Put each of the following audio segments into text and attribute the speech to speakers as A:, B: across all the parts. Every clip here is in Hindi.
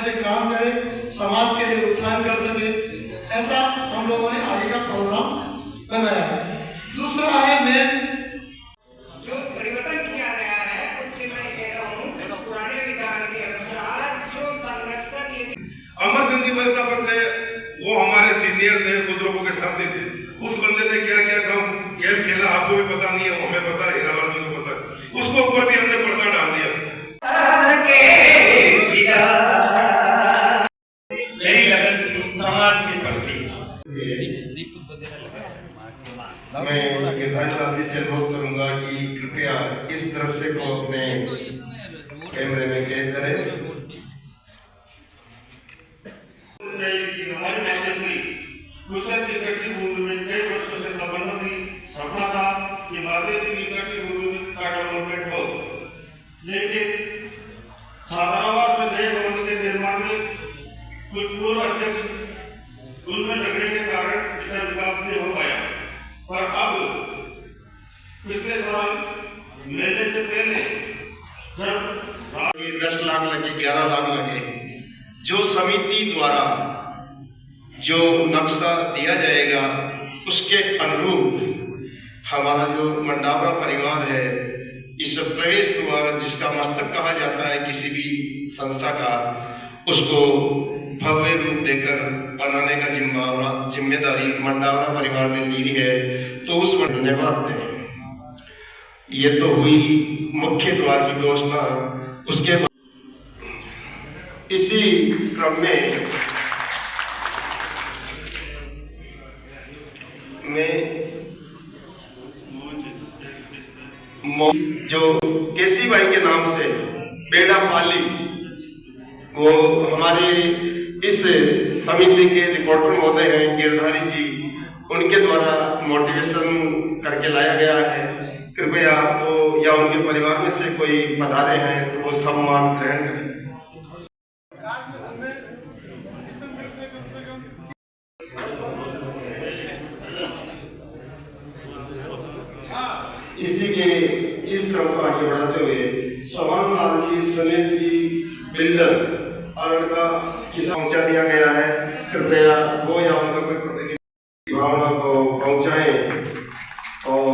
A: से काम करें, समाज के लिए उत्थान कर सके, ऐसा हम लोगों ने आगे का प्रोग्राम बनाया है। दूसरा है मेन
B: जो परिवर्तन किया गया है उसके मैं कह रहा हूँ पुराने विधान के अनुसार जो संरक्षक ये
C: अमर जयंती व्यवस्था पर थे, वो हमारे सीनियर थे, बुजुर्गों के साथी थे। उस बंदे ने क्या क्या गेम खेला आपको भी पता नहीं है, हमें पता है, हीरालाल जी को पता है। उसके ऊपर भी हमने पर्दा डाल दिया।
D: मेरी लगन समाज के प्रति
E: मैं गिरधारी से अनुरोध करूंगा कि कृपया इस दृश्य को अपने कैमरे में कैद करें।
D: हमारे माताश्री कुशल की कृषि भूमि में कई वर्षों से तमन्ना थी, सपना था कि माताश्री की कृषि भूमि का डेवलपमेंट हो, लेकिन छात्रावास में नए भवन के निर्माण में कुछ पूर्व अध्यक्ष उनमें झगड़े के कारण इसका विकास नहीं हो पाया। पर अब पिछले साल मेले से पहले जब
E: 10 लाख लगे, 11 लाख लगे, जो समिति द्वारा जो नक्शा दिया जाएगा उसके अनुरूप हमारा जो मंडावरा परिवार है, इस प्रवेश द्वार जिसका मस्तक कहा जाता है किसी भी संस्था का, उसको भव्य रूप देकर बनाने का जिम्मेदारी मंडावरा परिवार ने ली है। तो उस धन्यवाद दें। ये तो हुई मुख्य द्वार की घोषणा। उसके बाद इसी क्रम में जो केसी भाई के नाम से बेड़ा पाली, वो हमारे इस समिति के रिपोर्टर महोदय हैं गिरधारी जी, उनके द्वारा मोटिवेशन करके लाया गया है। कृपया वो या उनके परिवार में से कोई पधारे हैं तो वो सम्मान ग्रहण करें। इसी के इस क्रम को आगे बढ़ाते हुए सोहन लाल जी, सुनील जी बिल्डर और उनका किसान पहुंचा दिया गया है। कृपया वो या उनका कोई प्रतिनिधि भावना को पहुंचाएं और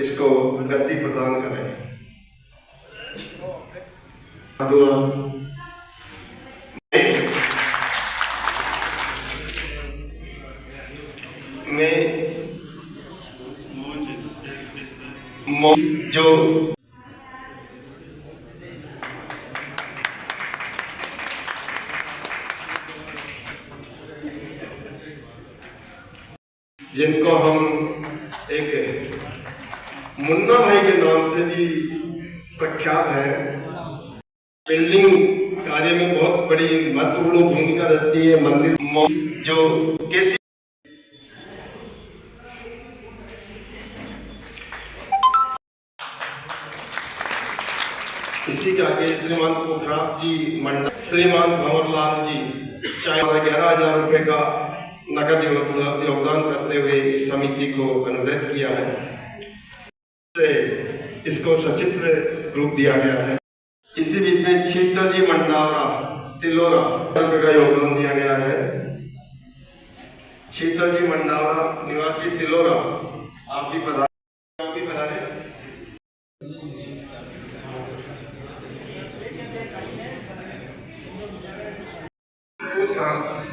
E: इसको गति प्रदान करें। जो जिनको हम एक मुन्ना भाई के नाम से भी प्रख्यात है, बिल्डिंग कार्य में बहुत बड़ी महत्वपूर्ण भूमिका रहती है। मंदिर जो कैसी इसी के आगे श्रीमान पोखराज जी मंडल, श्रीमान भंवरलाल जी 11,000 रुपए का नकद योगदान करते हुए इस समिति को अनुरोध किया है। इसको सचित्र रूप दिया गया है। इसी बीच में शीतल जी मंडावरा तिलोरा रुपए का योगदान दिया गया है। शीतल जी मंडावरा निवासी तिलोरा, आप भी पधारे।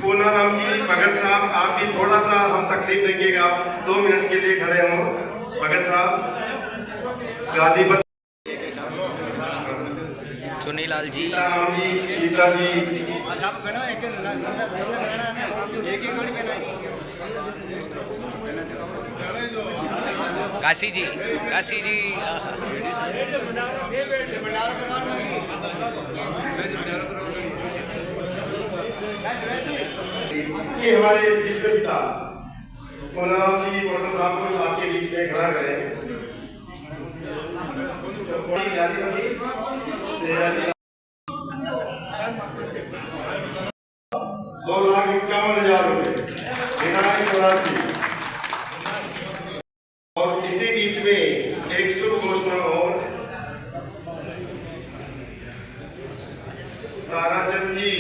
E: पूनाराम जी भगत साहब, आप भी थोड़ा सा हम तकलीफ देंगे, आप 2 मिनट के लिए खड़े हो। भगत साहब गादी पर
B: चुनीलाल जी,
E: सीताराम जी, सीता जी,
B: काशी जी, काशी जी,
E: ये हमारे पिता पूनाराम जी भगत साहब को आपके बीच में खड़ा करें। 2,51,000 रुपए और इसी बीच में एक शुभ घोषणा और ताराचंद जी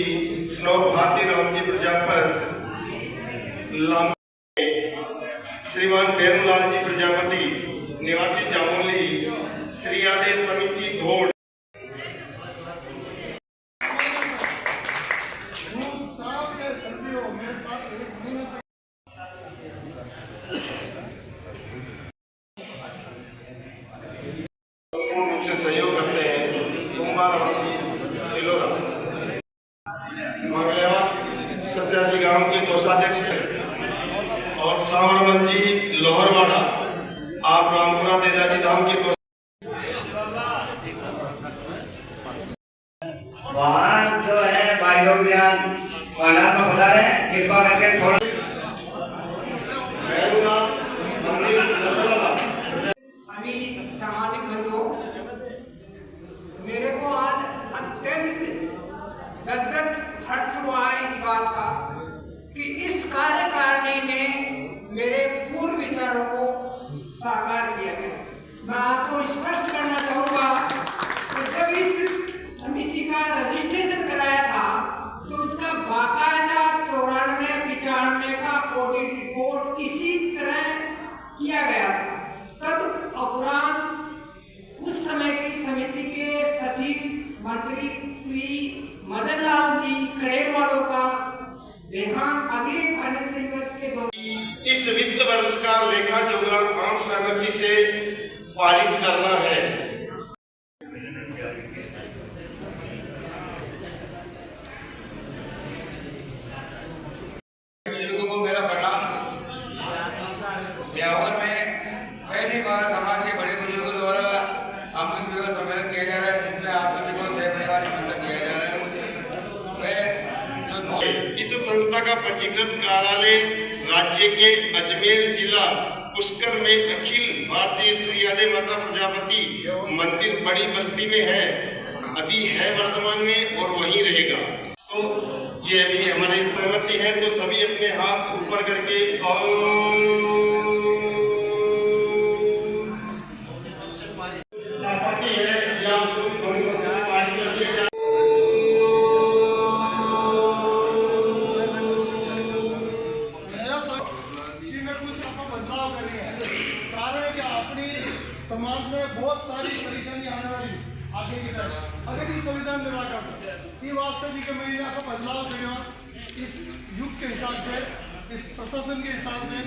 E: प्रजापति श्रीमान भैरूलाल जी प्रजापति निवासी जामोली श्री आदेश समिति धोड़ पूर्ण रूप से सहयोग करते हैं। सत्यासी गांव के कोषाध्यक्ष और सांवरमल जी लोहरवाड़ा आप रामपुरा देदाजी धाम के
B: वहाँ जो है भाई लोग वहाँ होता है, कृपा करके थोड़ा सभी सामाजिक बंधुओं, मेरे को आज अत्यंत गदगद हर्ष हुआ है इस बात का कि इस कार्यकारिणी ने मेरे पूर्व विचारों को साकार किया है। मैं आपको स्पष्ट करना चाहूँगा कि जब इस समिति का रजिस्ट्रेशन कराया था तो उसका बाकायदा 94-95 का ऑडिट रिपोर्ट इसी तरह किया गया था। तद उपरांत उस समय की समिति के सचिव मंत्री श्री मदन लाल जी कड़ेवालों का देहांत अगले फाइनेंशियल वर्ष के दौरान
E: इस वित्त वर्ष का लेखा जोखा आम सहमति से पारित करना है।
B: को मेरा प्रणाम। ब्यावर में पहली बार समाज के बड़े बुजुर्गों द्वारा सामूहिक विवाह सम्मेलन किया जा रहा है, जिसमें आप सभी को सह परिवार निमंत्रण दिया जा रहा है।
E: इस संस्था का पंजीकृत कार्यालय राज्य के अजमेर जिला पुष्कर में अखिल भारतीय श्री आदे माता प्रजापति मंदिर बड़ी बस्ती में है, अभी है वर्तमान में और वहीं रहेगा। तो ये अभी हमारी सहमति है, तो सभी अपने हाथ ऊपर करके
A: समाज में बहुत सारी परेशानी आने वाली आगे की तरफ अगर ये संविधान निर्माण ये वास्तविक महीने का बदलाव करेगा इस युग के हिसाब से, इस प्रशासन के हिसाब से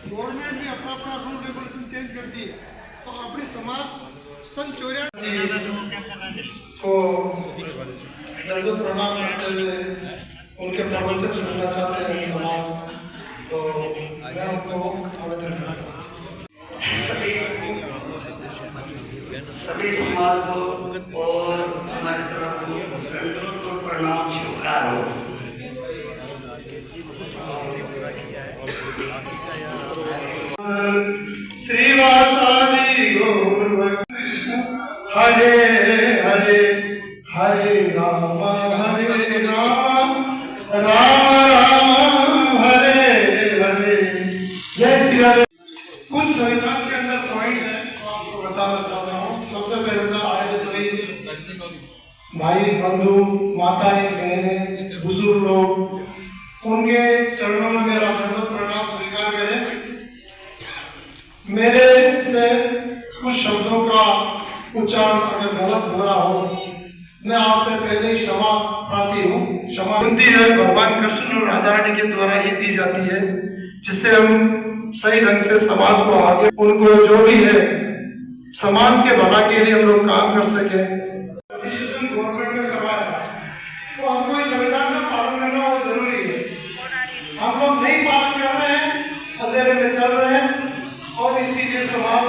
A: गवर्नमेंट भी अपना अपना रूल रेगुलेशन चेंज कर दी है। तो अपनी समाज सन 94 को दरगुज प्रणाम करते हुए उनके प्रवचन सुनना चाहते हैं समाज, तो मैं उनको आवेदन करता हूँ।
F: सभी समाज को और हमारी तरफ को प्रणाम स्वीकार हो।
A: श्रीवासादि गौर कृष्ण हरे हरे हरे राम राम राम हरे हरे जय श्री राधे। कुछ संविधान के अंदर पॉइंट है आपको बताना चाहता हूँ। सबसे पहले तो आए सभी भाई बंधु माताएं बहनें बुजुर्ग लोग, उनके चरणों में मेरा दंडवत प्रणाम स्वीकार करें। मेरे से कुछ शब्दों का उच्चारण अगर गलत हो रहा हो, मैं आपसे पहले ही क्षमा प्रार्थी हूँ। क्षमा मिलती है भगवान कृष्ण और राधा रानी के द्वारा ही दी जाती है, जिससे हम सही ढंग से समाज को आगे, उनको जो भी है समाज के भला के लिए हम लोग काम कर सके। गवर्नमेंट ने करवाया था, तो हमको इस संविधान का पालन करना बहुत जरूरी है। हम लोग नहीं पालन कर रहे हैं, अंधेरे में चल रहे हैं, और इसीलिए समाज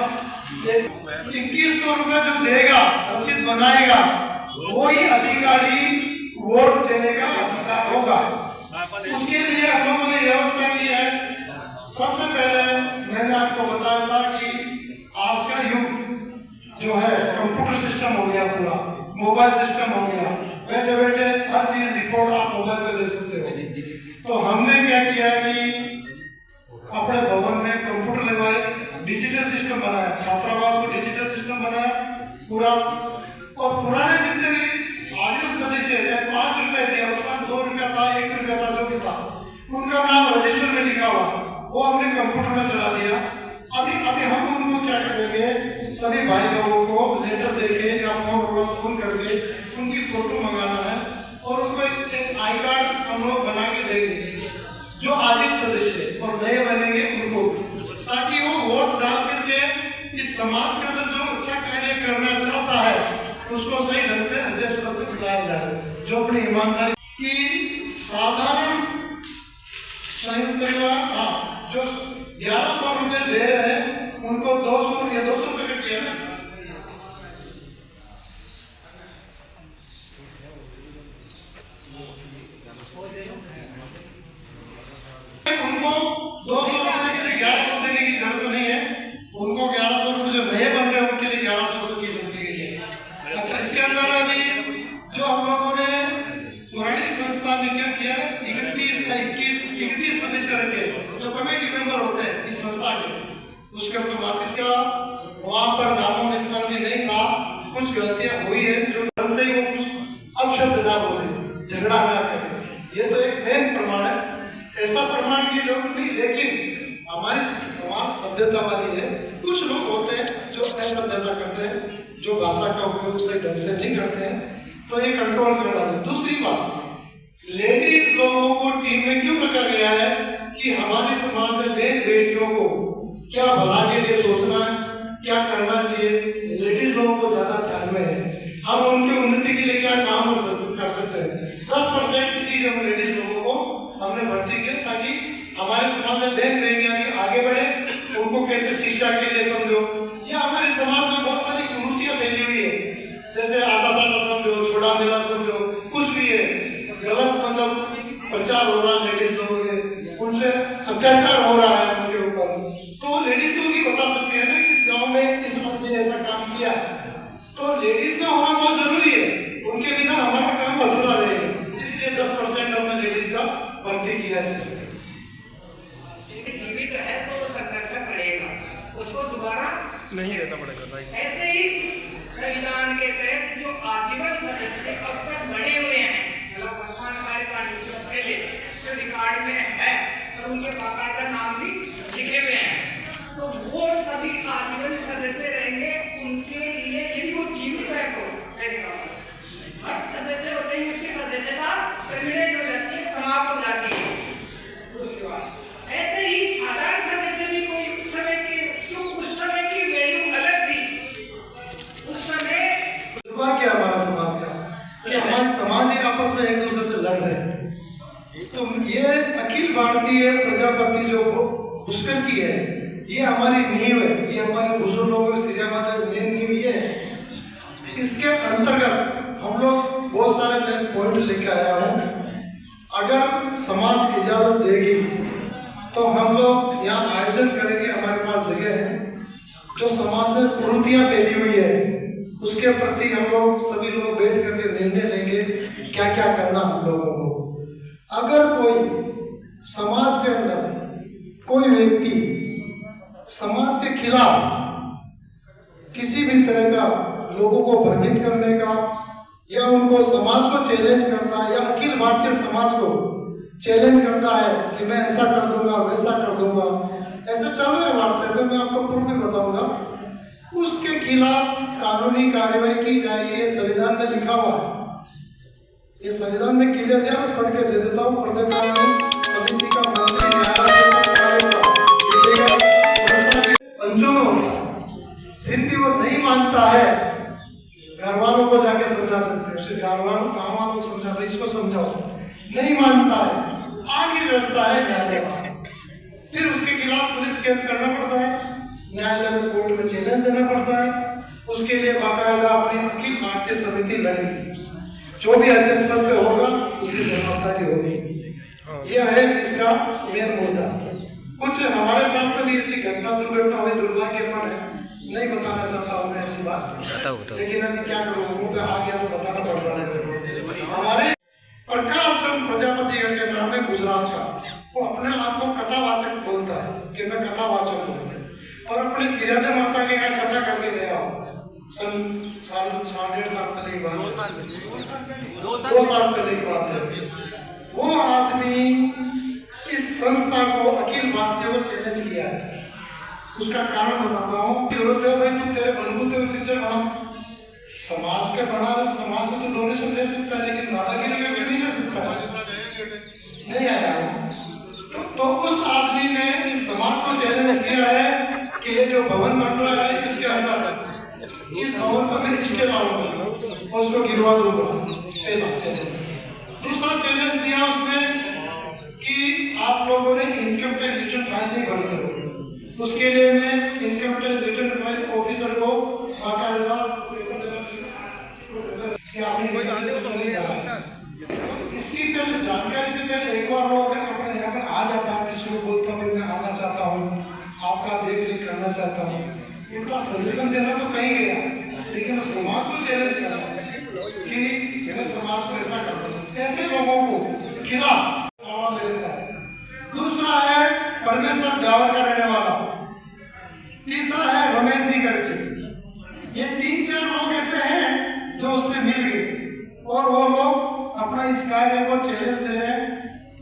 A: 2100 रुपए जो देगा, रसीद बनाएगा, वही अधिकारी वोट देने का अधिकार होगा। उसके लिए हम लोगों ने व्यवस्था की है। सबसे पहले मैंने आपको बताया था कि आज का युग जो है कंप्यूटर सिस्टम हो गया, पूरा मोबाइल सिस्टम हो गया, बैठे बैठे हर चीज रिपोर्ट आप मोबाइल पे ले सकते हो। तो हमने क्या किया कि अपने भवन में कंप्यूटर लगवाए, डिजिटल सिस्टम बनाया, छात्रावास को डिजिटल सिस्टम बनाया पूरा। और पुराने जितने भी आजीवन सदस्य 5 रुपए दिया, उसका 2 रुपया था, 1 रुपया था, जो भी था, उनका नाम रजिस्टर में लिखा हुआ, वो हमने कंप्यूटर में चला दिया। अभी हम उनको क्या करेंगे, सभी भाई लोगों को लेटर देके या फोन करके उनकी फोटो मंगाना है और उनको एक आई कार्ड हम लोग बना के देंगे, जो आजिक सदस्य और नए बनेंगे उनको, ताकि वो वोट डाल करके इस समाज के अंदर जो अच्छा कार्य करना चाहता है उसको सही ढंग से अध्यक्ष पद पर बिठाया जाए, जो अपनी ईमानदारी की साधारण संयुक्त परिवार जो 1100 रुपए दे रहे हैं उनको 200 या 200 रुपए कट किया ना, उनको 200 रुपए के लिए 1100 देने की जरूरत नहीं है, उनको 1100 रुपए जो नए बन रहे हैं उनके लिए 1100 रुपए की जिंदगी है। अच्छा, इसके अंदर अभी जो हम लोगों ने पुरानी संस्था ने क्या किया है, 21 सदस्य रखे जो कमेटी मेंबर होते हैं इस संस्था के, उसका समाज का वहां पर नामों निशान भी नहीं था, कुछ गलतियां हुई है जो ढंग से ही वो अपशब्द ना बोले, झगड़ा ना करे, ये तो एक मेन प्रमाण है। ऐसा प्रमाण की जरूरत नहीं, लेकिन हमारी समाज सभ्यता वाली है। कुछ लोग होते हैं जो असभ्यता करते हैं, जो भाषा का उपयोग सही ढंग से नहीं करते हैं, तो ये कंट्रोल करना है। दूसरी बात, लेडीज लोगों को टीम में क्यों रखा गया है कि हमारे समाज में बहन बेटियों को क्या भला के लिए सोचना है, क्या करना चाहिए, लेडीज लोगों को ज्यादा ध्यान में है। हम उनकी उन्नति के लिए क्या काम कर सकते हैं, 10% इसीलिए हम लेडीज लोगों को हमने भर्ती किया, ताकि हमारे समाज में बहन बेटियां भी आगे बढ़े, उनको कैसे शिक्षा के लिए समझो। या हमारे समाज में बहुत सारी कुरीतियां फैली हुई है, जैसे आटा साटा समझो, छोड़ा मिला समझो, कुछ भी है गलत मतलब प्रचार हो रहा है लेडीज लोगों के, उनसे अत्याचार हो रहा है उनके ऊपर, तो लेडीज लोग ही बता सकते हैं ना कि इस गांव में इस आदमी ने ऐसा काम किया। तो लेडीज का होना बहुत जरूरी है, उनके बिना हमारा काम अधूरा रहेगा, इसलिए 10% हमने लेडीज का भर्ती किया है।
B: जीवित है तो वो संघर्ष करेगा, उसको दोबारा
G: नहीं देना पड़ेगा।
B: ऐसे ही उस संविधान के तहत जो आजीवन सदस्य अब तक बने हुए हैं, मतलब वर्तमान कार्यकाल से पहले जो रिकॉर्ड में है और उनके बाकायदा नाम भी लिखे हुए हैं, तो वो सभी आजीवन सदस्य रहेंगे। उनके लिए यदि वो जीवित है तो हर सदस्य होते ही उसकी सदस्यता टर्मिनेट हो जाती है, समाप्त हो जाती है। दूसरी बात, ऐसे ही साधारण सदस्य भी कोई उस समय की, जो उस समय की वैल्यू अलग थी, उस समय
A: क्या हमारा समाज का कि हमारे समाज ही आपस में एक दूसरे से लड़ रहे हैं। तो ये अखिल भारतीय प्रजापति जो पुष्कर की है, ये हमारी नींव है, ये हमारे बुजुर्गों को मेन नींव ये है। इसके अंतर्गत हम लोग बहुत सारे पॉइंट लेकर आया हूँ। अगर समाज इजाजत देगी तो हम लोग यहाँ आयोजन करेंगे, हमारे पास जगह है। जो समाज में कुरीतियां फैली हुई है उसके प्रति हम लोग सभी लोग बैठ करके निर्णय लेंगे क्या क्या करना हम लोगों को। अगर कोई समाज के अंदर कोई व्यक्ति समाज के खिलाफ किसी भी तरह का लोगों को भ्रमित करने का या उनको समाज को चैलेंज करता है या अखिल भारतीय समाज को चैलेंज करता है कि मैं ऐसा कर दूंगा वैसा कर दूंगा, ऐसा चल रहा है व्हाट्सएप में, मैं आपको पूर्व में बताऊंगा, उसके खिलाफ कानूनी कार्रवाई की जाएगी। ये संविधान में लिखा हुआ है, ये संविधान में क्लियर दिया, मैं पढ़ के दे देता हूँ। समिति का मंत्री पंचों में होता है, फिर भी वो नहीं मानता है, घर वालों को जाके समझा सकते हैं, उसे घर वालों गाँव वालों को समझा, इसको समझाओ, नहीं मानता है, आगे रास्ता है न्यायालय का। फिर उसके खिलाफ पुलिस केस करना पड़ता है, न्यायालय में कोर्ट में चैलेंज देना पड़ता है, उसके लिए बाकायदा अपनी अखिल भारतीय समिति लड़ेगी, जो भी अध्यक्ष पद पे होगा उसकी जवाबदारी होगी। यह है इसका मेन मुद्दा। कुछ हमारे साथ में भी ऐसी घटना दुर्घटना हुई, दुर्भाग्यपूर्ण है, नहीं बताना चाहता हूँ मैं ऐसी बात, लेकिन अभी क्या करूँ, मुंह आ गया तो बताना पड़ रहा है। हमारे प्रकाश चंद्र प्रजापति के नाम है गुजरात का, वो अपने आप को कथावाचक बोलता है कि मैं कथावाचक हूँ, और अपने सिराजा माता के यहाँ कथा करके गया सन 1.5 साल पहले की बात, 2 साल पहले की बात है। वो आदमी संस्था को, अखिल भारतीय को चैलेंज किया है। उसका कारण बताता हूँ। जरूरत है भाई तुम तेरे बलबूते में पिक्चर बना, समाज के बना रहे, समाज से तो डोनेशन ले सकता है, लेकिन दादागिरी में नहीं ले सकता है, नहीं आया। तो उस आदमी ने इस समाज को चैलेंज किया है कि ये जो भवन बन रहा है इसके अंदर इस भवन पर मैं स्टे लाऊंगा और उसको गिरवा दूंगा। पहला चैलेंज। दूसरा चैलेंज दिया उसने कि आप लोगों ने इनकम टैक्स रिटर्न फाइल नहीं भरते, उसके लिए मैं income tax return file officer को बाकायदा इसकी पहले जानकारी से पहले एक बार वो अगर अपने यहाँ पर आ जाता है, किसी को बोलता हूँ मैं आना चाहता हूँ, आपका देख रेख करना चाहता हूँ, इनका सजेशन देना तो कहीं गया, लेकिन समाज को चैलेंज करना कि मैं समाज को ऐसा करता हूँ, ऐसे लोगों को खिलाफ आवाज देता है। दूसरा है परमेश्वर जावर का रहने वाला, तीसरा है रमेश जी करके। ये 3-4 लोग ऐसे हैं जो उससे मिल गए और वो लोग अपना इस कार्य को चैलेंज दे रहे हैं।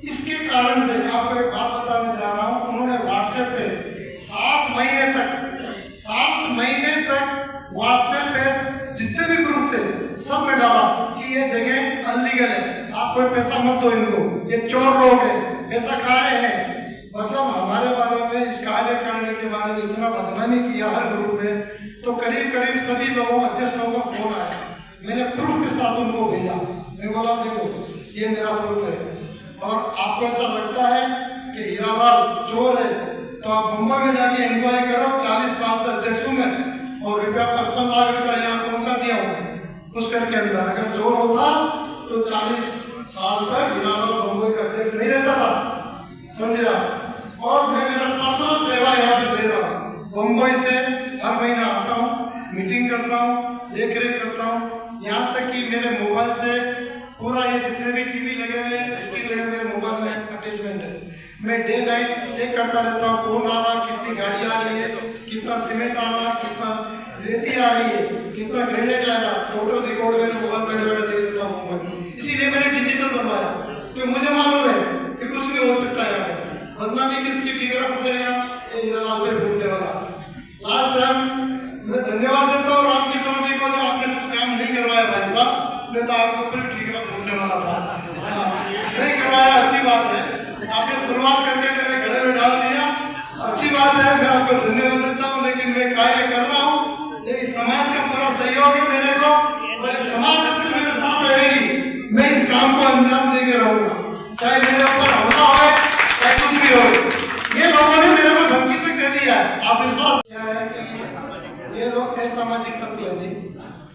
A: इसके कारण से आपको एक बात बताने जा रहा हूँ, उन्होंने व्हाट्सएप पे 7 महीने तक व्हाट्सएप पे जितने भी ग्रुप थे सब में डाला कि ये जगह अनलीगल है, आप कोई पैसा मत दो इनको, ये चोर लोग हैं, ऐसा खा रहे हैं। मतलब हमारे बारे में, इस कार्य करने के बारे में इतना बदनामी किया हर ग्रुप में, तो करीब सभी लोगों, अध्यक्ष लोगों का फोन आया, मैंने प्रूफ के साथ उनको भेजा। मैं बोला देखो ये मेरा प्रूफ है और आपको ऐसा लगता है कि हीरालाल चोर है तो आप मुंबई में जाके इंक्वायरी करो, 40 साल से अध्यक्ष हूं मैं और रुपया 55 लाख रुपया यहाँ पहुंचा दिया हूँ उस घर के अंदर। अगर चोर होता तो 40 साल तक हीरालाल मुंबई का अध्यक्ष नहीं रहता था, समझे आप। और मैं मेरा पर्सनल सेवा यहाँ पे दे रहा हूँ, मुंबई से हर महीना आता हूँ, मीटिंग करता हूँ, देख रेख करता हूँ, यहाँ तक कि मेरे मोबाइल से पूरा ये जितने भी टीवी लगे हुए हैं स्क्रीन लगे मेरे मोबाइल में अटैचमेंट है। मैं डे नाइट चेक करता रहता हूँ कौन आ रहा, कितनी गाड़ी आ रही है, कितना सीमेंट आ रहा, कितना रेती आ रही है, कितना ग्रेनेड आ रहा, टोटल रिकॉर्ड मेरे मोबाइल में बैठे देख लेता हूँ। इसीलिए मैंने डिजिटल बनवाया क्योंकि मुझे मालूम है कि कुछ भी हो सकता है, बदनामी किसकी फिगर फूटेगा, फूटने वाला। लास्ट टाइम मैं धन्यवाद देता हूँ रामकिशोर जी को जो आपने कुछ काम नहीं करवाया भाई साहब, मैं तो आपको फिर ठीक फूटने वाला था, नहीं करवाया, अच्छी बात है, आपने शुरुआत करके मेरे गले में डाल दिया, अच्छी बात है, मैं आपको धन्यवाद देता हूँ। लेकिन मैं कार्य कर रहा हूँ, ये समाज का पूरा सहयोग है मेरे को, और समाज जब मेरे साथ रहेगी मैं इस काम को अंजाम देके रहूंगा, चाहे मेरे ऊपर हमला हो चाहे कुछ भी हो। ये लोगों ने मेरे को धमकी तक दे दिया है, आप विश्वास किया है कि ये लोग असामाजिक तत्व है जी,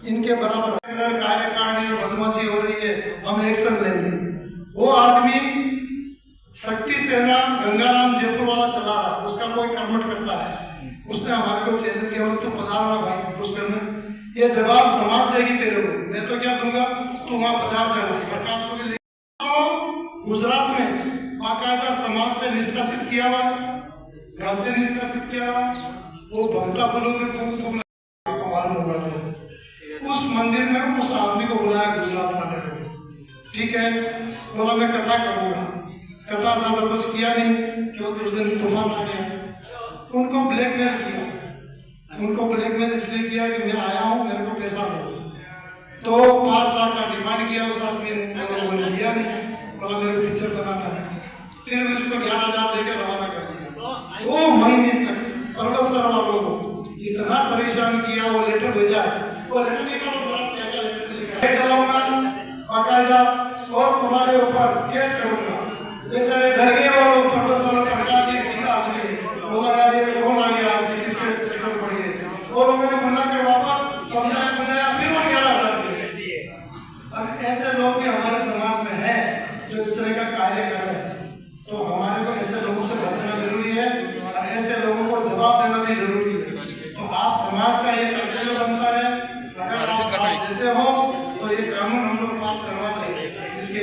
A: इनके बराबर कार्यकारिणी में बदमाशी हो रही है, हम एक्शन लेंगे। वो आदमी शक्ति सेना गंगाराम जयपुर वाला चला रहा, उसका कोई कर्मठ करता है, उसने हमारे को चैलेंज किया, तो पधारना भाई उस घर में, ये जवाब समाज देगी तेरे को, मैं तो क्या दूंगा, तू वहां पधार जाना। प्रकाश को भी गुजरात में बाकायदा समाज से निष्कासित किया हुआ, घर से निष्कासित किया हुआ, वो भक्ता बनों में मालूम होगा तो उस मंदिर में उस आदमी को बुलाया गुजरात वाले को, ठीक है, बोला मैं कथा करूंगा, कथा था तो कुछ किया नहीं क्योंकि उस दिन तूफान आ गया। उनको ब्लैकमेल किया, उनको ब्लैकमेल इसलिए किया कि मैं आया हूँ मेरे को पैसा दो, तो 5 लाख का डिमांड किया उस आदमी ने, लिया नहीं, बोला मेरे को पिक्चर बनाना है, फिर भी उसको 11,000 देकर रवाना कर दिया। 2 महीने तक प्रोफेसर वालों को इतना परेशान किया, वो लेटर भेजा, वो लेटर निकालो क्या लेटर डालूंगा बाकायदा और तुम्हारे ऊपर केस करूंगा। बेचारे डर गए और प्रोफेसर प्रकाश जी सीधा आदमी बोला यार ये कौन आ गया, किसके चक्कर पड़ गए, वो लोगों ने बोला कि वापस समझाया बुझाया, फिर वो 11,000 दिए। अब ऐसे लोग भी हमारे समाज में है जो इस तरह का कार्य कर रहे हैं, तो हमारे को ऐसे लोगों से बचना जरूरी है और ऐसे लोगों को जवाब देना भी जरूरी है। तो आप समाज का ये कर्तव्य बनता है, अगर आप साथ देते हो तो ये कानून हम लोग पास करवा देंगे। इसके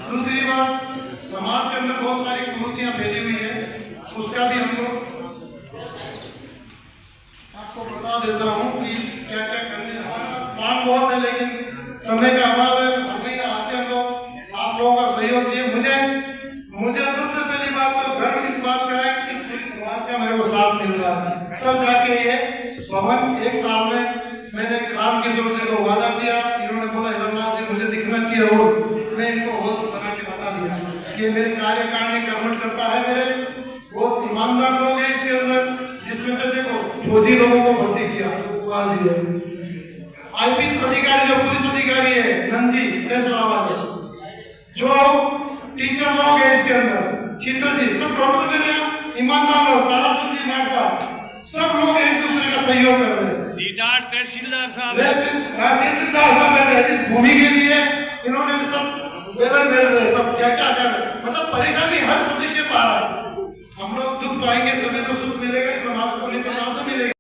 A: दूसरी बात, समाज के अंदर बहुत सारी कुरीतियां फैली हुई है, उसका भी हम लोग आपको बता देता हूँ कि क्या क्या करने, काम बहुत है लेकिन समय का अभाव है, हर महीने आते हैं लोग, आप लोगों का सहयोग चाहिए मुझे सबसे पहली बात वो साथ मिल रहा है, तब जाके ये भवन 1 साल में मैंने राम किशोर जी को वादा किया, इन्होंने बोला हिरणाथ जी मुझे दिखना चाहिए, और मैं इनको बहुत बना के बता दिया कि मेरे कार्यकारिणी कर्मठ करता है, मेरे बहुत ईमानदार लोग हैं इसके अंदर, जिसमें से देखो फौजी लोगों को भर्ती किया, आज ये आईपीएस अधिकारी जो पुलिस अधिकारी है नंजी शेषरावा है, जो टीचर लोग हैं इसके अंदर चित्र जी, सब डॉक्टर मेरे ईमानदार लोग, ताराचंद जी मैट साहब, सब लोग एक दूसरे का सहयोग कर रहे हैं। तहसीलदार साहब इस भूमि के लिए इन्होंने सब बैनर मिल रहे, सब क्या क्या कर रहे, मतलब परेशानी हर सदस्य पा रहा है। हम लोग दुख पाएंगे तभी तो सुख मिलेगा, समाज को नहीं तो कहां से मिलेगा।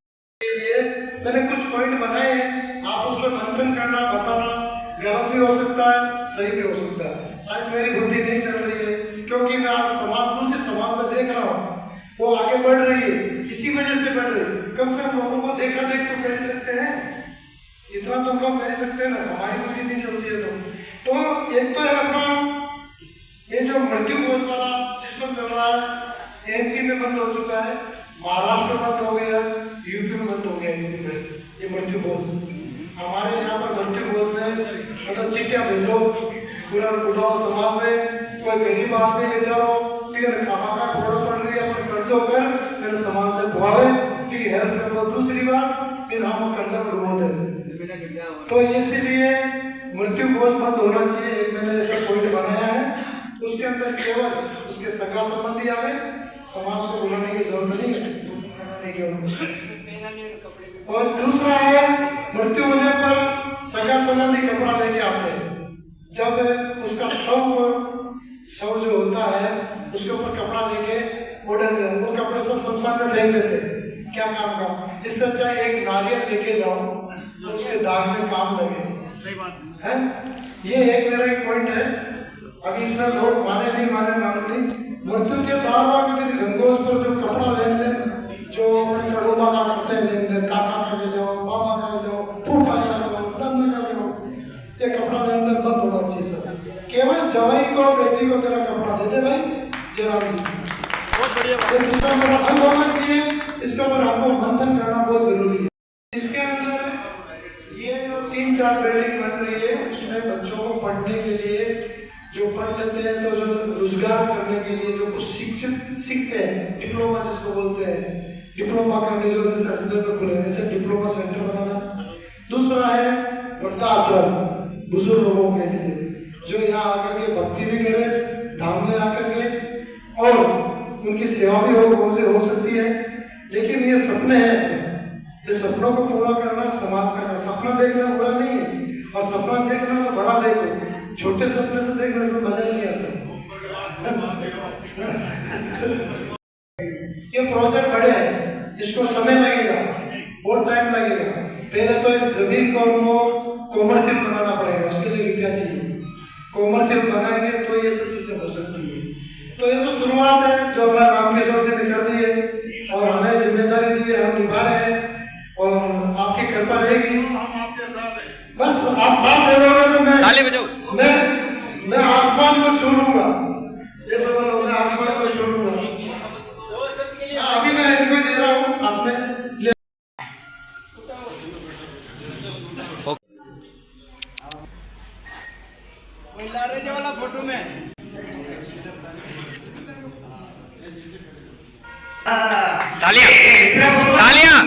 A: ये मैंने कुछ पॉइंट बनाए हैं, आप उसमें मंथन करना, बताना, गलत भी हो सकता है, सही भी हो सकता है, शायद मेरी बुद्धि नहीं चल रही है, क्योंकि मैं आज दूसरे समाज में देख रहा हूँ वो आगे बढ़ रही है, इसी वजह से बढ़ रही है। कम से कम लोगों को देखा देख तो कर सकते हैं, इतना तो हम लोग कर सकते हैं ना, हमारी बुद्धि नहीं चलती है तो एक तो है अपना ये जो मृत्यु भोज वाला सिस्टम चल रहा है, एमपी में बंद हो चुका है, महाराष्ट्र में बंद हो गया, यूपी में बंद हो गया, यूपी में ये मृत्यु भोज। हमारे यहाँ पर मृत्यु भोज में मतलब चिट्ठियां भेजो, पूरा बुलाओ समाज में, कोई गरीब आदमी ले जाओ, ठीक है, खाना का फोड़ा पड़ रही है, अपने कर्जों कर मेरे समाज में दुआवे कि हेल्प करो। दूसरी बात फिर हम कर्जा में डुबो दें, तो इसीलिए मृत्यु भोज बंद होना चाहिए। एक मैंने ऐसा पॉइंट बनाया है, उसके अंदर केवल उसके सगा संबंधी आवे, समाज को बुलाने की जरूरत नहीं है। और दूसरा है मृत्यु होने पर सगा संबंधी कपड़ा लेके आते हैं, जब उसका शव जो होता है उसके ऊपर कपड़ा लेके ओढ़ देते, वो कपड़े सब शमशान में फेंक देते हैं, क्या काम का। इससे अच्छा एक नारियल लेके जाओ तो उसके दाग में काम लगे, है। ये एक मेरा एक पॉइंट है। अभी इसमें लोग माने नहीं मृत्यु के बार के दिन गंगोज पर जो कपड़ा लेन देन जो अपने करोबा का करते हैं, लेन देन काका का ले जाओ, बाबा का ले जाओ, फूफा का ले जाओ, नंद का ले जाओ, ये कपड़ा लेन देन बंद होना चाहिए सर। केवल जवाई को बेटी को तेरा कपड़ा दे दे भाई जयराम जी, बहुत बढ़िया बात है। सिस्टम में बंद होना चाहिए, इसके ऊपर हमको मंथन करना बहुत जरूरी है। इसके अंदर ये जो 3-4 बिल्डिंग बन रही है, उसमें बच्चों को पढ़ने के लिए जो पढ़ लेते हैं, तो जो रोजगार करने के लिए जो कुछ सीखते हैं, डिप्लोमा जिसको बोलते हैं, डिप्लोमा करने जो जैसे अस्पताल में खुले ऐसे डिप्लोमा सेंटर बनाना। दूसरा है वृद्धाश्रम, बुजुर्ग लोगों के लिए जो यहाँ आकर के भक्ति भी करें, धाम में आकर के, और उनकी सेवा भी हो सकती है। लेकिन ये सपने हैं, ये सपनों को पूरा करना समाज का सपना देखना बुरा नहीं है, और सपना देखना तो बड़ा देखो, छोटे सपने से देखने से मजा नहीं आता। ये प्रोजेक्ट बड़े हैं, इसको समय लगेगा, बहुत टाइम लगेगा। पहले तो इस जमीन को हमको कॉमर्शियल बनाना पड़ेगा, उसके लिए रुपया चाहिए, कॉमर्शियल बनाएंगे तो ये सब चीजें हो सकती है। तो ये तो शुरुआत है जो हमारे रामकिशोर जी ने कर दी है, और हमें जिम्मेदारी दी है, हम निभा रहे हैं, और आपकी कृपा रहेगी, हम आपके साथ हैं। बस आप साथ दे दोगे तो मैं आसमान को छू लूंगा, ये सब लोग मैं आसमान को छू लूंगा। अभी मैं इनको दे रहा हूँ, आप में
B: वाला फोटो में
F: तालियां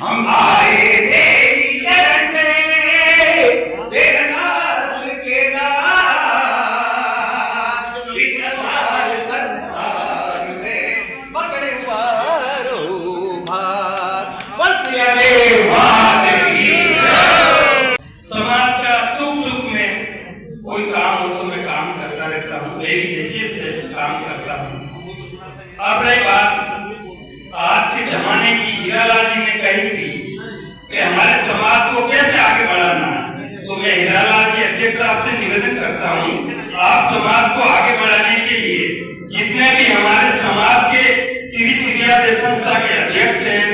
F: हम आए तेरी शरण में, तेरा नाम के नाम इस सारे संसार में पकड़े मारो भार बल्कि समाज का दुख सुख में कोई काम हो तो मैं काम करता रहता हूँ, मेरी हैसियत से काम करता हूँ। अब रही बात आज के जमाने की, हीरालाल जी ने कही थी कि हमारे समाज को कैसे आगे बढ़ाना है, तो मैं हीरालाल जी अध्यक्ष आपसे निवेदन करता हूँ, आप समाज को आगे बढ़ाने के लिए जितने भी हमारे समाज के श्री श्रीया संस्था के अध्यक्ष हैं,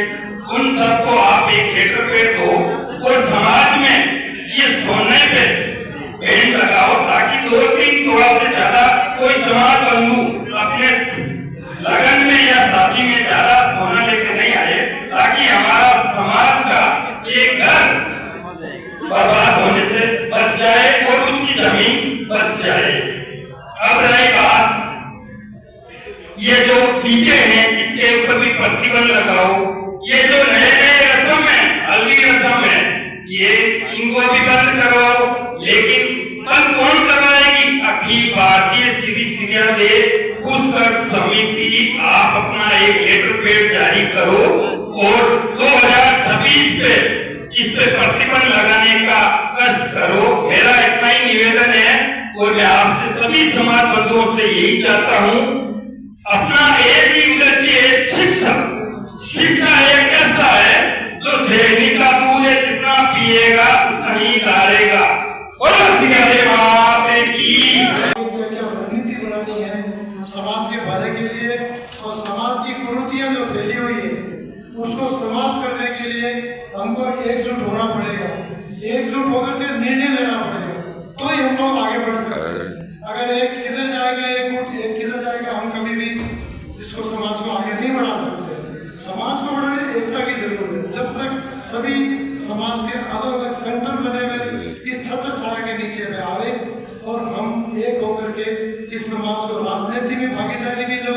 F: उन सबको आप एक लेटर पेड दो और समाज में ये सोने पे पेंट लगाओ ताकि 2-3 तोड़ा से ज्यादा कोई समाज बंधु अपने लगन में या शादी में ज्यादा सोना लेके नहीं आए, ताकि हमारा समाज का एक घर बर्बाद होने से बच जाए और उसकी जमीन बच जाए। अब रही बात, ये जो टीके हैं इसके ऊपर भी प्रतिबंध लगाओ। ये जो नए रस्म है, हल्दी रस्म है, ये इनको भी बंद करो। लेकिन बंद कौन करवाएगी? अखिल भारतीय श्री शिक्षा दे पुस्तक समिति आप अपना एक लेटर पेड जारी करो और 2026 पे इस पे प्रतिबंध लगाने का कष्ट करो। मेरा इतना ही निवेदन है और मैं आपसे सभी समाज बंधुओं से यही चाहता हूँ, अपना एक ही उद्देश्य है शिक्षा। शिक्षा एक ऐसा है जो शेरनी का दूध है, जितना पिएगा नहीं गारेगा। और
A: रणनीति बनानी है समाज के भले के लिए और समाज की कुरीतियां जो फैली हुई है उसको समाप्त करने के लिए हमको एकजुट होना पड़ेगा। एकजुट होकर के निर्णय लेना पड़ेगा, तो ही हम लोग आगे बढ़ सकते हैं। अगर एक किधर जाएगा, एक किधर जाएगा, हम कभी भी इसको समाज को आगे नहीं बढ़ा सकते। समाज को बढ़ाने एकता की जरूरत है। जब तक सभी समाज के अलग अलग सेंटर बने हुए इस छत्र छाया के नीचे में आवे और हम एक होकर के इस समाज को राजनीति में भागीदारी भी लो,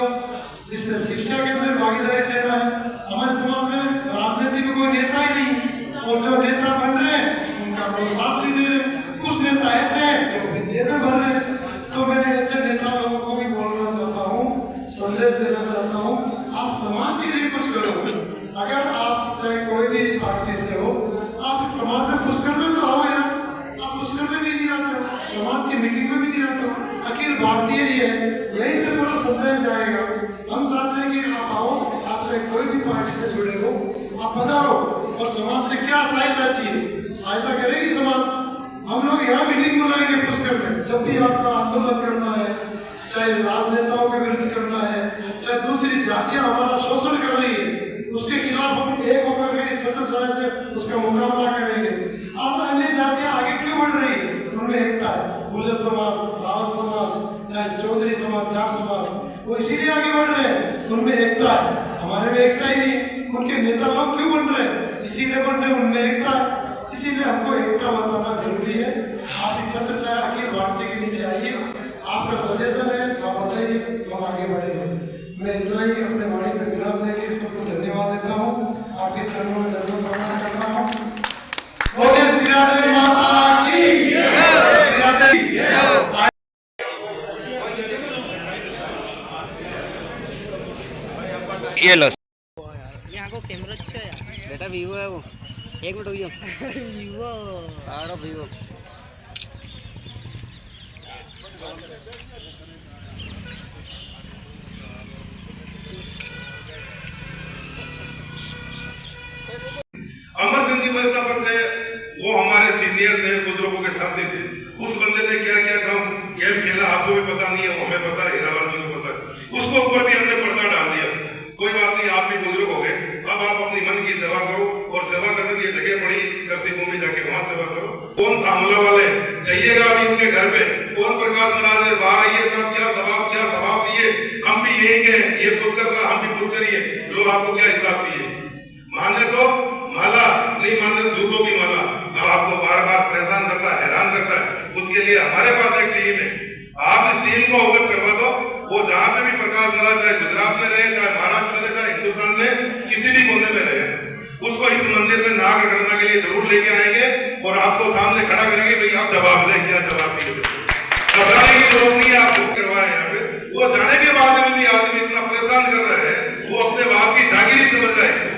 A: इसमें शिक्षा के अंदर भागीदारी लेना है। हमारे समाज में राजनीति में कोई नेता ही नहीं, और जो नेता बन रहे हैं उनका कोई साथ नहीं दे रहे। कुछ नेता ऐसे हैं जो अपनी जेबें भर रहे हैं। तो मैं ऐसे नेता लोगों को भी बोलना चाहता हूँ, संदेश देना चाहता हूँ, आप समाज के लिए कुछ करो। अगर आप चाहे कोई भी पार्टी से हो, आप इस समाज में कुछ करने तो आओ यार। आप कुछ करने भी नहीं आते, समाज की मीटिंग में भी नहीं आते। अखिल भारतीय ही है, यही से पूरा संदेश जाएगा। हम चाहते हैं कि आप आओ, आप चाहे कोई भी पार्टी से जुड़े हो, आप पधारो। और समाज से क्या सहायता चाहिए, सहायता करेगी समाज। हम लोग यहाँ मीटिंग बुलाएंगे पुष्कर में, जब भी आपका आंदोलन करना है, चाहे राजनेताओं के विरुद्ध करना है, चाहे दूसरी जातियां हमारा शोषण कर रही है, उसके खिलाफ हम एक होकर के छत्र छाया से उसका मुकाबला करेंगे। आज अन्य जातियां आगे क्यों बढ़ रही है? उनमें एकता है। गुर्जर समाज, रावत समाज, चाहे चौधरी समाज, जाट समाज, वो इसीलिए आगे बढ़ रहे हैं, उनमें एकता है। हमारे में एकता ही नहीं। उनके नेता लोग क्यों बन रहे हैं? इसीलिए बन रहे हैं, उनमें एकता है। इसीलिए हमको एकता बताना जरूरी है। आप इस छत्र छाया अखिल भारतीय के नीचे आइए, आपका सजेशन है, आप बताइए, हम आगे बढ़ेंगे। मैं इतना ही अपने वाणी पे विराम देके सबको धन्यवाद देता हूँ, आपके चरणों में दंडवत प्रणाम करता हूँ। बोले श्री राधे माता की जय।
G: ये लो
H: यहाँ को कैमरा अच्छा है यार। बेटा वीवो है वो, 1 मिनट हो गया। वीवो सारा वीवो।
C: अमर सिंह जी व्यवस्था पर थे, वो हमारे सीनियर थे, बुजुर्गों के साथी थे। उस बंदे ने क्या क्या गेम खेला आपको भी पता नहीं है, हमें पता है, हीरालाल जी को पता है। उसको ऊपर भी हमने पर्दा डाल दिया। कोई बात नहीं, आप भी बुजुर्ग हो गए, अब आप अपनी मन की सेवा करो, और सेवा करने की जगह पड़ी कृषि भूमि, जाके वहां सेवा करो। कौन था हमला वाले? जाइएगा अभी उनके घर पे, कौन प्रकाश महाराज है, बाहर आइए, सब क्या स्वभाव दिए, हम भी यही के, ये पुष्कर रहा, हम भी पुष्कर ही है, लो आपको क्या हिसाब दिए। माने तो माला, नहीं माने तो जूतों की माला। आपको बार बार परेशान करता है, हैरान करता है। उसके लिए हमारे पास एक टीम है, आप इस टीम को अवगत करवा दो। वो जहाँ पे भी प्रकाश महाराज, चाहे गुजरात में रहे, चाहे महाराष्ट्र में रहे, चाहे हिंदुस्तान में किसी भी कोने में रहे, उसको इस मंदिर में नाग रगड़ना के लिए जरूर लेके आएंगे और आपको सामने खड़ा करेंगे, भाई आप जवाब दें, क्या जवाब चाहिए। घबराने की जरूरत नहीं है, आपको करवाए यहाँ पे। वो जाने के बाद में भी आदमी इतना परेशान कर रहे हैं, वो अपने बाप की जागीरी समझ रहा है।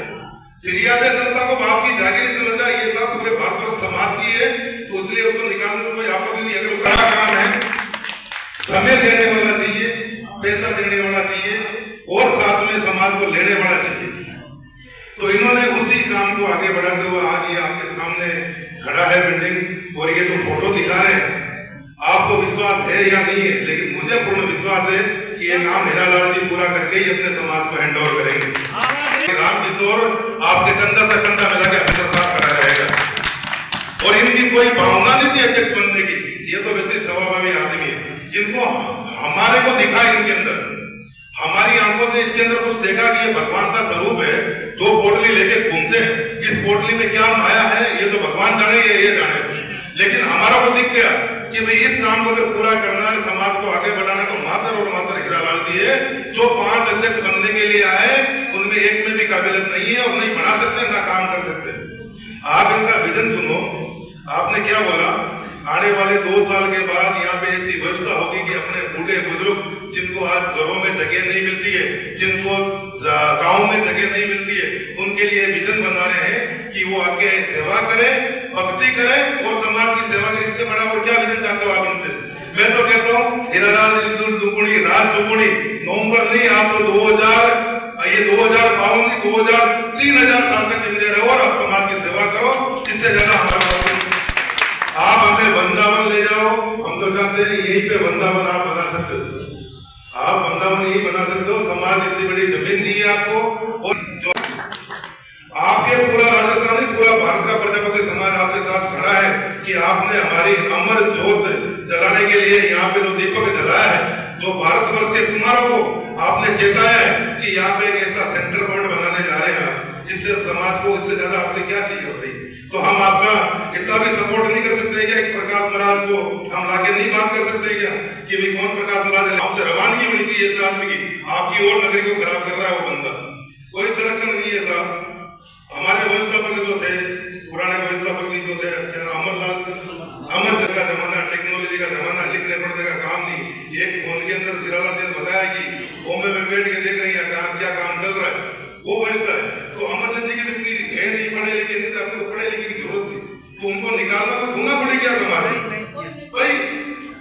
C: सीरिया से संस्था को बाप की जागीरी समझ रहा है। ये सब पूरे भारत समाज की है, तो इसलिए उसको निकालने में कोई आपत्ति नहीं। अगर उसका काम है, समय देने वाला चाहिए, पैसा देने वाला चाहिए, और साथ में समाज को लेने वाला चाहिए। तो इन्होंने उसी काम को आगे बढ़ाते हुए आज ये आपके सामने खड़ा है बिल्डिंग, और ये जो फोटो दिखा रहे हैं, आपको विश्वास है या नहीं है, लेकिन मुझे पूर्ण विश्वास है कि ये काम हीरालाल जी पूरा करके ही अपने समाज को हैंड ओवर करेंगे। राम किशोर आपके कंधा से कंधा मिला के हमेशा साथ खड़ा रहेगा। कोई भावना नहीं थी अध्यक्ष बनने की, ये तो वैसे स्वभावी आदमी है जिनको हमारे को दिखा इनके अंदर, हमारी आंखों से इसके अंदर कुछ देखा कि ये भगवान का स्वरूप है। दो पोटली लेके घूमते हैं, इस पोटली में क्या माया है ये तो भगवान जाने, ये जाने। लेकिन हमारा को दिख गया कि भाई इस काम को अगर पूरा करना है, समाज को आगे बढ़ाना है, तो मातर और मातर हीरालाल जी है जो 5 अध्यक्ष बनने के लिए आए, उनमें एक में भी काबिलियत नहीं है और नहीं बना सकते, ना काम कर सकते। आप इनका विजन सुनो, आपने क्या बोला, आने वाले 2 साल के बाद यहाँ पे ऐसी व्यवस्था होगी कि अपने बूढ़े बुजुर्ग जिनको आज घरों में जगह नहीं मिलती है, जिनको गांव में जगह नहीं मिलती है, उनके लिए विजन बना रहे हैं कि वो आके सेवा करें, भक्ति करें और समाज की सेवा करें। इससे बड़ा और क्या विजन चाहते हो आप इनसे? मैं तो कहता हूँ हीरालाल दुगुनी रात दुगुनी, नवंबर नहीं, आप तो 2052 3000 साल तक जिंदे रहो और आप समाज की सेवा करो। इससे ज्यादा हमारा आप हमें वृंदावन ले जाओ, हम तो चाहते हैं यहीं पे वृंदावन आप बना सकते हो, आप वृंदावन यही बना सकते हो। समाज इतनी बड़ी जमीन दी है आपको, और जो आपके पूरा राजस्थान, पूरा भारत का प्रजापति समाज आपके साथ खड़ा है कि आपने हमारी अमर ज्योत जलाने के लिए यहाँ पे जो दीपक जलाया है, जो भारतवर्ष के कुमारों को आपने चेताया है कि यहाँ पे एक ऐसा सेंटर पॉइंट बनाने जा रहे हैं, इससे समाज को इससे ज्यादा आपसे क्या चाहिए होती। तो हम आपका इतना भी सपोर्ट नहीं कर सकते क्या? प्रकाश महाराज को हम आगे नहीं बात कर सकते क्या कि भाई कौन प्रकाश महाराज है, आपसे रवानगी होनी चाहिए इस आदमी की, आपकी और नगरी को खराब कर रहा है वो बंदा। कोई संरक्षण नहीं है साहब। हमारे व्यवस्थापक जो थे, पुराने व्यवस्थापक जो थे, अमर का जमाना, टेक्नोलॉजी का जमाना, लिखने पढ़ने का काम नहीं। एक फोन के अंदर हीरालाल जी ने बताया कि बॉम्बे में बैठ के देख रही है क्या काम चल रहा है, वो व्यवस्था है। तो अमरचंद जी की इतनी है नहीं, पढ़े लिखे नहीं थे, आपको पढ़े लिखे की जरूरत थी, तो उनको निकालना कोई गुना पड़ी क्या तुम्हारे भाई?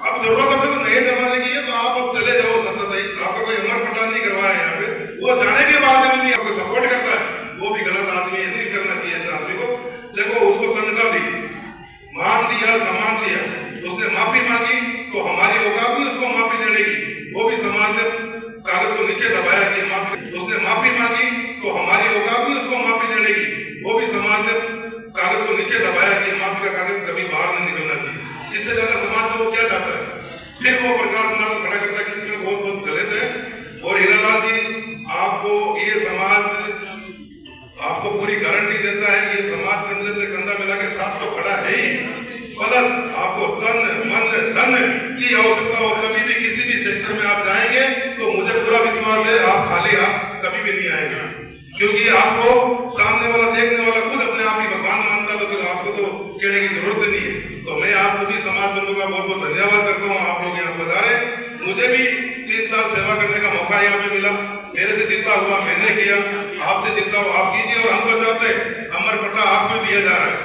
C: अब जरूरत अपने को नए जमाने की है, तो आप अब चले जाओ सतत, आपका कोई अमर पटा नहीं करवाया यहाँ पे। वो जाने के बाद में भी आपको सपोर्ट करता है, वो भी गलत आदमी है, नहीं करना चाहिए इस आदमी को। देखो उसको तनख्वाह दी, मान दिया, सम्मान दिया, उसने माफी मांगी तो हमारी औकात नहीं उसको माफी देने की, वो भी समाज ने कागज को नीचे दबाया कि माफी, उसने माफी मांगी तो हमारी औकात नहीं उसको माफी देने की, वो भी समाज ने कागज को नीचे दबाया कि माफी का कागज कभी बाहर नहीं निकलना चाहिए। इससे ज्यादा समाज को क्या चाहता है? फिर वो प्रकाश महाराज खड़ा करता है कि बहुत बहुत गलत है। और हीरालाल जी आपको ये समाज आपको पूरी गारंटी देता है कि समाज कंधे से कंधा मिला के साथ तो खड़ा है ही, प्लस आपको तन मन धन की आवश्यकता हो। कभी भी किसी भी सेक्टर में आप जाएंगे तो मुझे पूरा विश्वास है आप खाली हाथ कभी भी नहीं आएंगे, क्योंकि आपको सामने वाला देखने वाला खुद अपने आप ही भगवान मानता है, तो फिर आपको तो कहने की जरूरत नहीं है। तो मैं आप सभी समाज बंधुओं का बहुत बहुत धन्यवाद करता हूँ, आप लोग यहाँ पधारे। मुझे भी 3 साल सेवा करने का मौका यहाँ पे मिला, मेरे से जितना हुआ मैंने किया, आपसे जितना हुआ आप कीजिए। और हम तो चाहते हैं अमर पट्टा आपको दिया जा रहा है,